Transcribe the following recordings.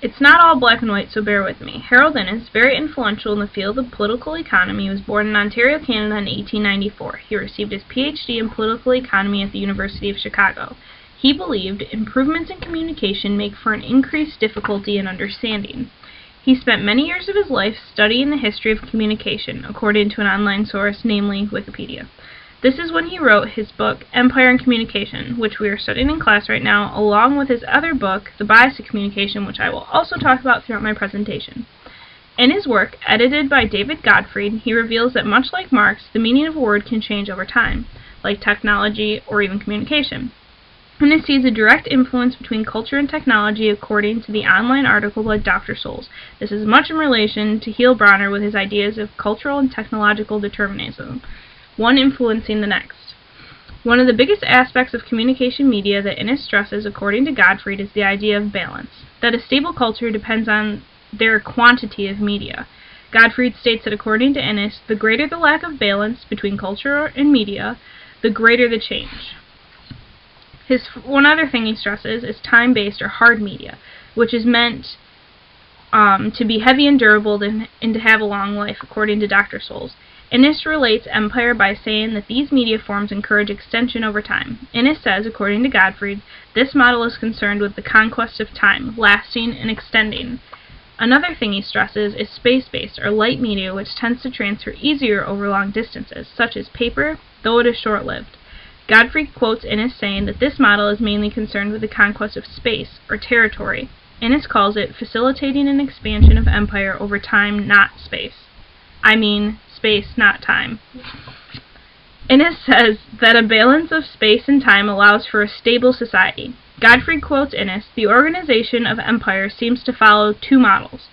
It's not all black and white, so bear with me. Harold Innis, very influential in the field of political economy, was born in Ontario, Canada in 1894. He received his Ph.D. in political economy at the University of Chicago. He believed improvements in communication make for an increased difficulty in understanding. He spent many years of his life studying the history of communication, according to an online source, namely Wikipedia. This is when he wrote his book, Empire and Communication, which we are studying in class right now, along with his other book, The Bias of Communication, which I will also talk about throughout my presentation. In his work, edited by David Gottfried, he reveals that much like Marx, the meaning of a word can change over time, like technology or even communication. Innis sees a direct influence between culture and technology according to the online article by Dr. Souls. This is much in relation to Heil Bronner with his ideas of cultural and technological determinism, one influencing the next. One of the biggest aspects of communication media that Innis stresses, according to Gottfried, is the idea of balance, that a stable culture depends on their quantity of media. Gottfried states that according to Innis, the greater the lack of balance between culture and media, the greater the change. One other thing he stresses is time-based or hard media, which is meant to be heavy and durable and to have a long life, according to Dr. Souls. Innis relates Empire by saying that these media forms encourage extension over time. Innis says, according to Gottfried, this model is concerned with the conquest of time, lasting and extending. Another thing he stresses is space-based, or light media, which tends to transfer easier over long distances, such as paper, though it is short-lived. Gottfried quotes Innis saying that this model is mainly concerned with the conquest of space, or territory. Innis calls it facilitating an expansion of empire over time, not space. I mean, space, not time. Innis says that a balance of space and time allows for a stable society. Gottfried quotes Innis, the organization of empire seems to follow two models.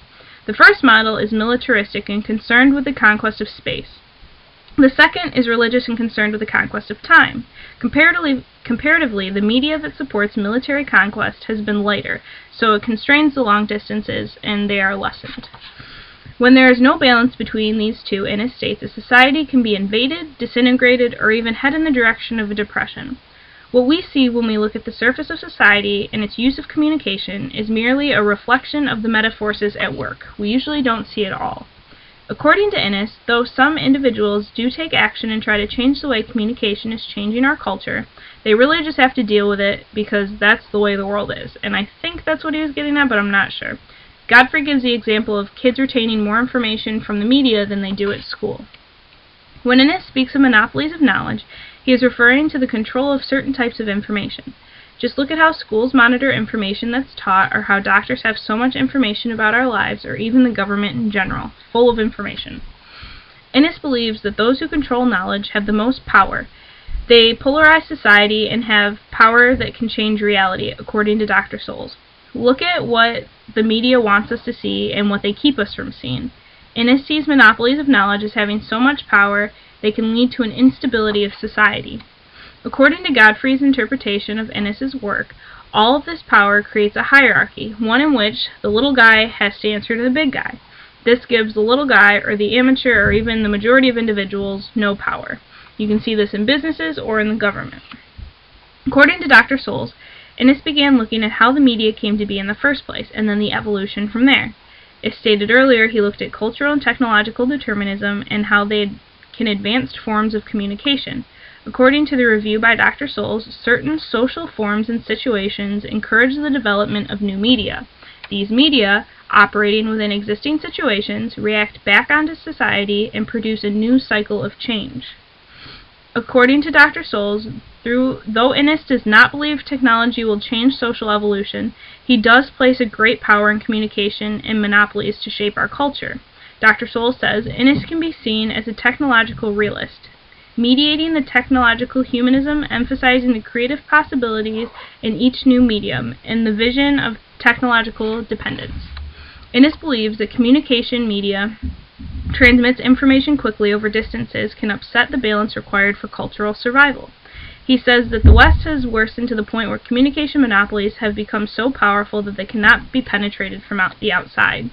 The first model is militaristic and concerned with the conquest of space. The second is religious and concerned with the conquest of time. Comparatively, the media that supports military conquest has been lighter, so it constrains the long distances and they are lessened. When there is no balance between these two, Innis states a society can be invaded, disintegrated, or even head in the direction of a depression. What we see when we look at the surface of society and its use of communication is merely a reflection of the meta-forces at work. We usually don't see it all. According to Innis, though some individuals do take action and try to change the way communication is changing our culture, they really just have to deal with it because that's the way the world is. And I think that's what he was getting at, but I'm not sure. Gottfried gives the example of kids retaining more information from the media than they do at school. When Innis speaks of monopolies of knowledge, he is referring to the control of certain types of information. Just look at how schools monitor information that's taught, or how doctors have so much information about our lives, or even the government in general, full of information. Innis believes that those who control knowledge have the most power. They polarize society and have power that can change reality, according to Dr. Souls. Look at what the media wants us to see and what they keep us from seeing. Innis sees monopolies of knowledge as having so much power they can lead to an instability of society. According to Gottfried's interpretation of Innis's work, all of this power creates a hierarchy, one in which the little guy has to answer to the big guy. This gives the little guy, or the amateur, or even the majority of individuals, no power. You can see this in businesses or in the government. According to Dr. Souls, Innis began looking at how the media came to be in the first place, and then the evolution from there. As stated earlier, he looked at cultural and technological determinism and how they can advance forms of communication. According to the review by Dr. Souls, certain social forms and situations encourage the development of new media. These media, operating within existing situations, react back onto society and produce a new cycle of change. According to Dr. Souls, though Innis does not believe technology will change social evolution, he does place a great power in communication and monopolies to shape our culture. Dr. Souls says Innis can be seen as a technological realist, mediating the technological humanism, emphasizing the creative possibilities in each new medium, and the vision of technological dependence. Innis believes that communication media transmits information quickly over distances can upset the balance required for cultural survival. He says that the West has worsened to the point where communication monopolies have become so powerful that they cannot be penetrated from the outside.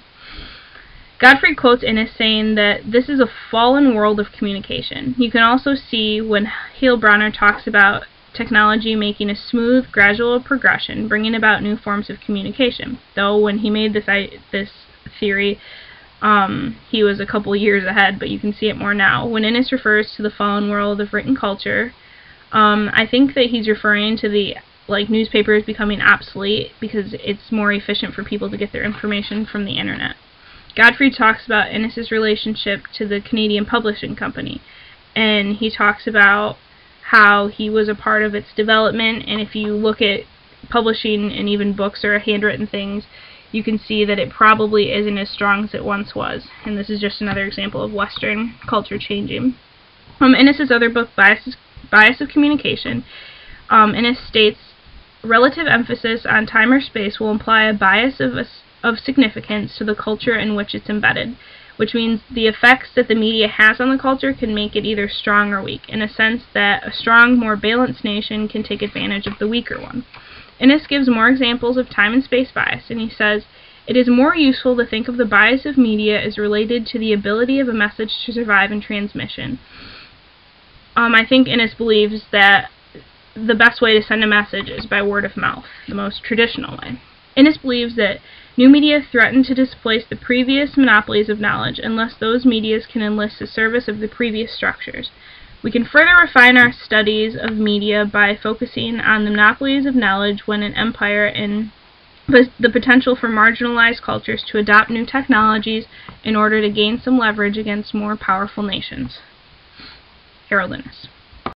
Gottfried quotes Innis saying that this is a fallen world of communication. You can also see when Heil Bronner talks about technology making a smooth, gradual progression, bringing about new forms of communication. Though when he made this theory, he was a couple years ahead, but you can see it more now. When Innis refers to the fallen world of written culture, I think that he's referring to the newspapers becoming obsolete because it's more efficient for people to get their information from the internet. Godfrey talks about Innis's relationship to the Canadian Publishing Company, and he talks about how he was a part of its development, and if you look at publishing and even books or handwritten things, you can see that it probably isn't as strong as it once was, and this is just another example of Western culture changing. Innis's other book, Bias of Communication, Innis states, relative emphasis on time or space will imply a bias of significance to the culture in which it's embedded, which means the effects that the media has on the culture can make it either strong or weak, in a sense that a strong, more balanced nation can take advantage of the weaker one. Innis gives more examples of time and space bias, and he says, it is more useful to think of the bias of media as related to the ability of a message to survive in transmission. I think Innis believes that the best way to send a message is by word of mouth, the most traditional way. Innis believes that new media threaten to displace the previous monopolies of knowledge unless those medias can enlist the service of the previous structures. We can further refine our studies of media by focusing on the monopolies of knowledge when an empire and the potential for marginalized cultures to adopt new technologies in order to gain some leverage against more powerful nations. Harold Innis.